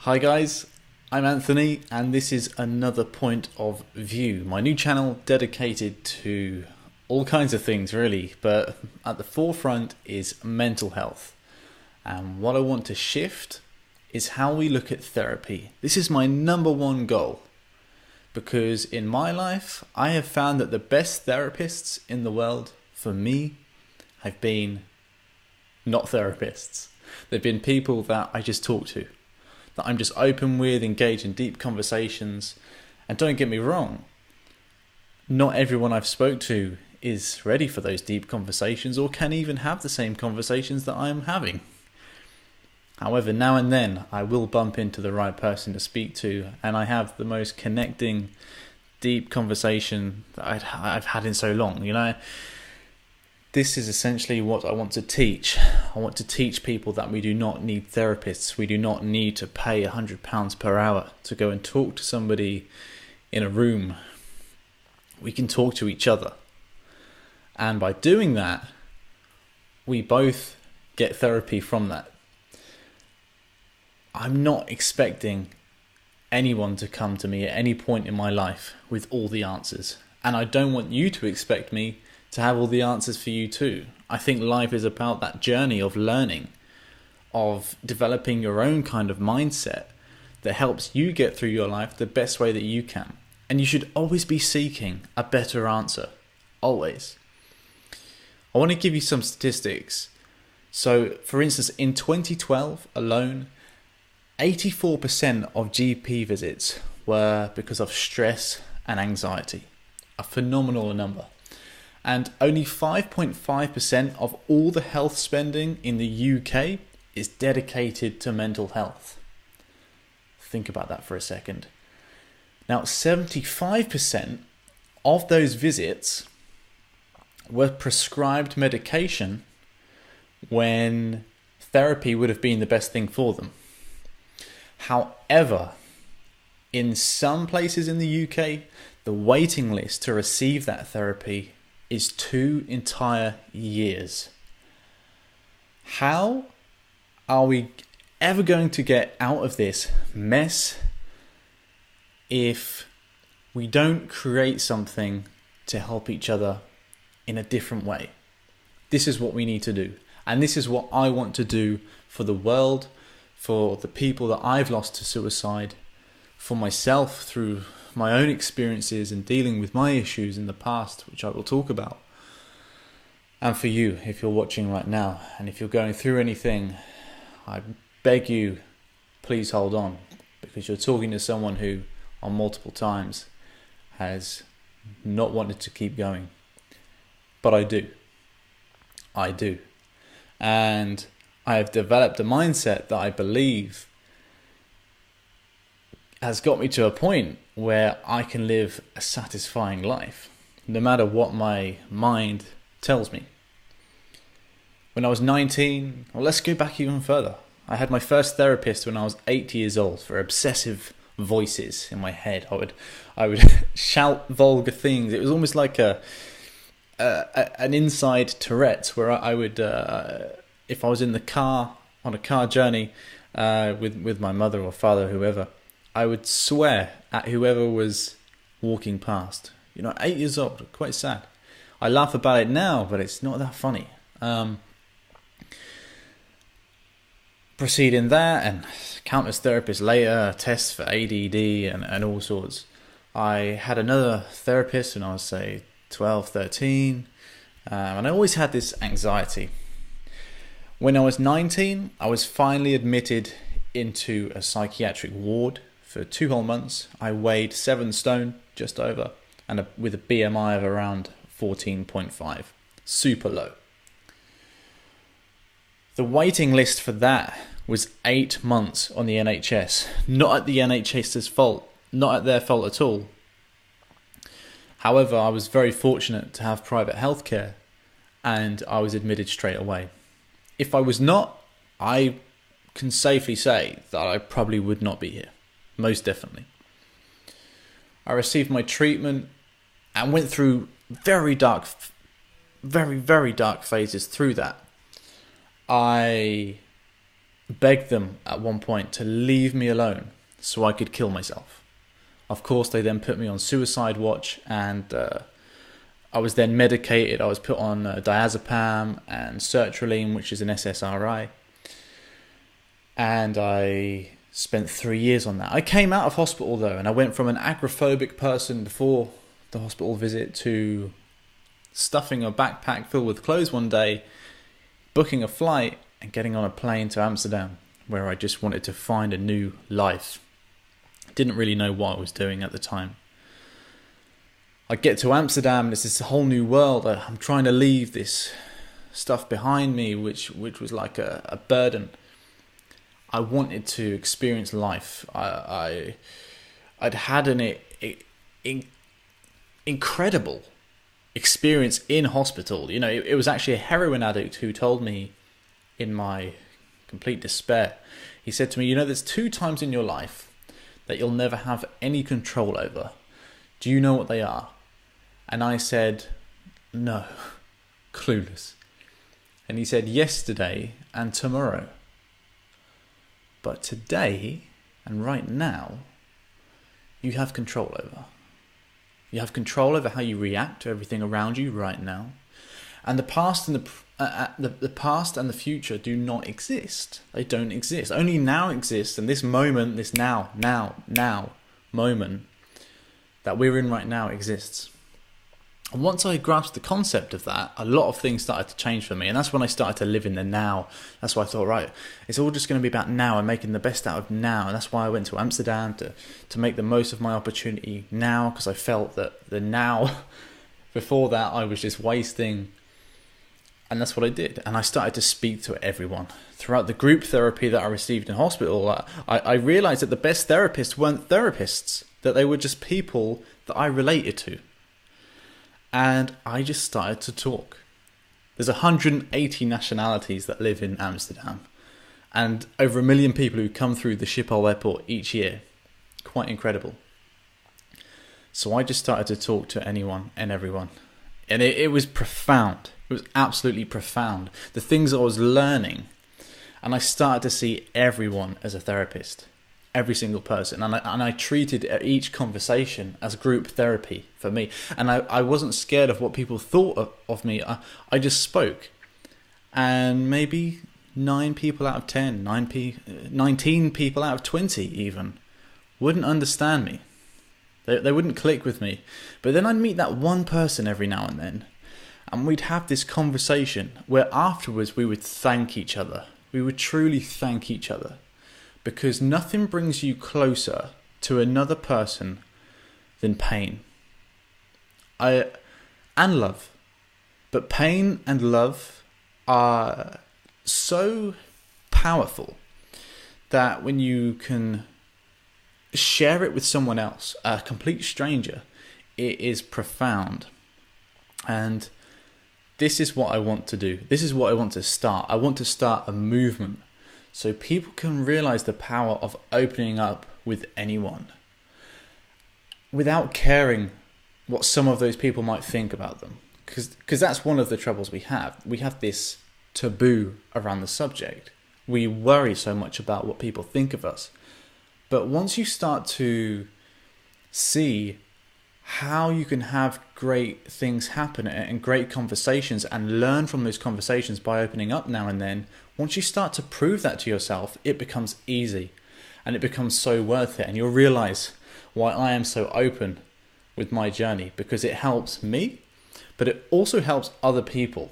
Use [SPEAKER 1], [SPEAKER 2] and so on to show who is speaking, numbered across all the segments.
[SPEAKER 1] Hi guys, I'm Anthony and this is another point of view. My new channel dedicated to all kinds of things really, but at the forefront is mental health. And what I want to shift is how we look at therapy. This is my number one goal because in my life I have found that the best therapists in the world for me have been not therapists. They've been people that I just talk to, that I'm just open with, engage in deep conversations. And don't get me wrong, not everyone I've spoke to is ready for those deep conversations or can even have the same conversations that I'm having. However, now and then I will bump into the right person to speak to, and I have the most connecting, deep conversation that I've had in so long, you know. This is essentially what I want to teach. I want to teach people that we do not need therapists. We do not need to pay £100 per hour to go and talk to somebody in a room. We can talk to each other. And by doing that, we both get therapy from that. I'm not expecting anyone to come to me at any point in my life with all the answers. And I don't want you to expect me to have all the answers for you too. I think life is about that journey of learning, of developing your own kind of mindset that helps you get through your life the best way that you can. And you should always be seeking a better answer. Always. I want to give you some statistics. So, for instance, in 2012 alone, 84% of GP visits were because of stress and anxiety. A phenomenal number. And only 5.5% of all the health spending in the UK is dedicated to mental health. Think about that for a second. Now, 75% of those visits were prescribed medication when therapy would have been the best thing for them. However, in some places in the UK, the waiting list to receive that therapy is 2 entire years. How are we ever going to get out of this mess if we don't create something to help each other in a different way? This is what we need to do. And this is what I want to do for the world, for the people that I've lost to suicide, for myself through my own experiences and dealing with my issues in the past, which I will talk about. And for you, if you're watching right now, and if you're going through anything, I beg you, please hold on, because you're talking to someone who, on multiple times, has not wanted to keep going. But I do. And I have developed a mindset that I believe has got me to a point where I can live a satisfying life, no matter what my mind tells me. When I was 19, well, let's go back even further. I had my first therapist when I was 8 years old for obsessive voices in my head. I would shout vulgar things. It was almost like an inside Tourette's, where I would, if I was in the car on a car journey with my mother or father, whoever, I would swear at whoever was walking past. 8 years old, quite sad. I laugh about it now, but it's not that funny. Proceeding that and countless therapists later, tests for ADD and all sorts. I had another therapist when I was, say, 12, 13, and I always had this anxiety. When I was 19, I was finally admitted into a psychiatric ward for 2 whole months. I weighed 7 stone, just over, and with a BMI of around 14.5. Super low. The waiting list for that was 8 months on the NHS. Not at the NHS's fault, not at their fault at all. However, I was very fortunate to have private healthcare, and I was admitted straight away. If I was not, I can safely say that I probably would not be here. Most definitely. I received my treatment and went through very dark phases through that. I begged them at one point to leave me alone so I could kill myself. Of course, they then put me on suicide watch, and I was then medicated. I was put on diazepam and sertraline, which is an SSRI. And I spent 3 years on that. I came out of hospital though, and I went from an agoraphobic person before the hospital visit to stuffing a backpack filled with clothes one day, booking a flight and getting on a plane to Amsterdam, where I just wanted to find a new life. Didn't really know what I was doing at the time. I get to Amsterdam and it's this whole new world. I'm trying to leave this stuff behind me, which was like a burden. I wanted to experience life. I'd had an incredible experience in hospital. You know, it was actually a heroin addict who told me in my complete despair. He said to me, there's 2 times in your life that you'll never have any control over. Do you know what they are? And I said, no, clueless. And he said, yesterday and tomorrow. But today and right now, you have control over. You have control over how you react to everything around you right now. And the past and the past and the future do not exist. They don't exist. Only now exists, and this moment, this now moment that we're in right now exists. And once I grasped the concept of that, a lot of things started to change for me. And that's when I started to live in the now. That's why I thought, right, it's all just going to be about now and making the best out of now. And that's why I went to Amsterdam, to make the most of my opportunity now, because I felt that the now, before that, I was just wasting. And that's what I did. And I started to speak to everyone. Throughout the group therapy that I received in hospital, I realized that the best therapists weren't therapists, that they were just people that I related to. And I just started to talk. There's 180 nationalities that live in Amsterdam, and over 1 million people who come through the Schiphol airport each year. Quite incredible. So I just started to talk to anyone and everyone. And it was profound. It was absolutely profound. The things I was learning. And I started to see everyone as a therapist. Every single person. And I treated each conversation as group therapy for me. And I wasn't scared of what people thought of me. I just spoke. And maybe 9 people out of 10, 19 people out of 20 even, wouldn't understand me. They wouldn't click with me. But then I'd meet that one person every now and then. And we'd have this conversation where afterwards we would thank each other. We would truly thank each other. Because nothing brings you closer to another person than pain. And love. But pain and love are so powerful that when you can share it with someone else, a complete stranger, it is profound. And this is what I want to do. This is what I want to start. I want to start a movement so people can realize the power of opening up with anyone without caring what some of those people might think about them. Because that's one of the troubles we have. We have this taboo around the subject. We worry so much about what people think of us. But once you start to see how you can have great things happen and great conversations and learn from those conversations by opening up now and then, once you start to prove that to yourself, it becomes easy and it becomes so worth it. And you'll realize why I am so open with my journey, because it helps me, but it also helps other people.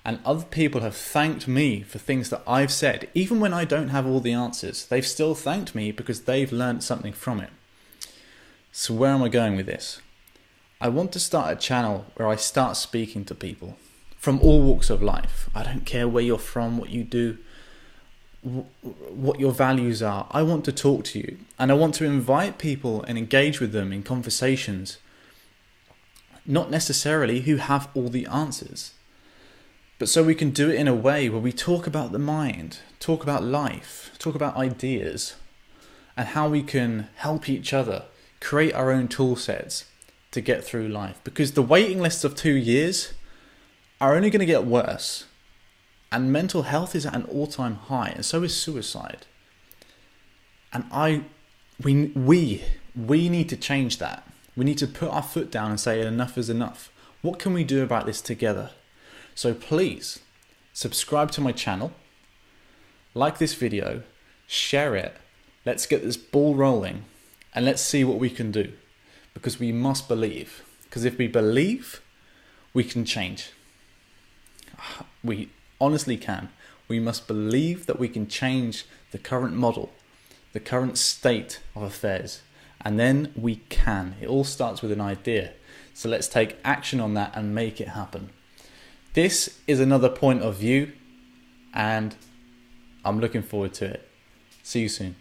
[SPEAKER 1] And other people have thanked me for things that I've said. Even when I don't have all the answers, they've still thanked me because they've learned something from it. So where am I going with this? I want to start a channel where I start speaking to people from all walks of life. I don't care where you're from, what you do, what your values are. I want to talk to you, and I want to invite people and engage with them in conversations, not necessarily who have all the answers, but so we can do it in a way where we talk about the mind, talk about life, talk about ideas, and how we can help each other create our own tool sets to get through life. Because the waiting lists of 2 years are only going to get worse. And mental health is at an all-time high, and so is suicide. And we need to change that. We need to put our foot down and say enough is enough. What can we do about this together? So please, subscribe to my channel, like this video, share it, let's get this ball rolling, and let's see what we can do. Because we must believe. Because if we believe, we can change. We honestly can. We must believe that we can change the current model, the current state of affairs, and then we can. It all starts with an idea. So let's take action on that and make it happen. This is another point of view, and I'm looking forward to it. See you soon.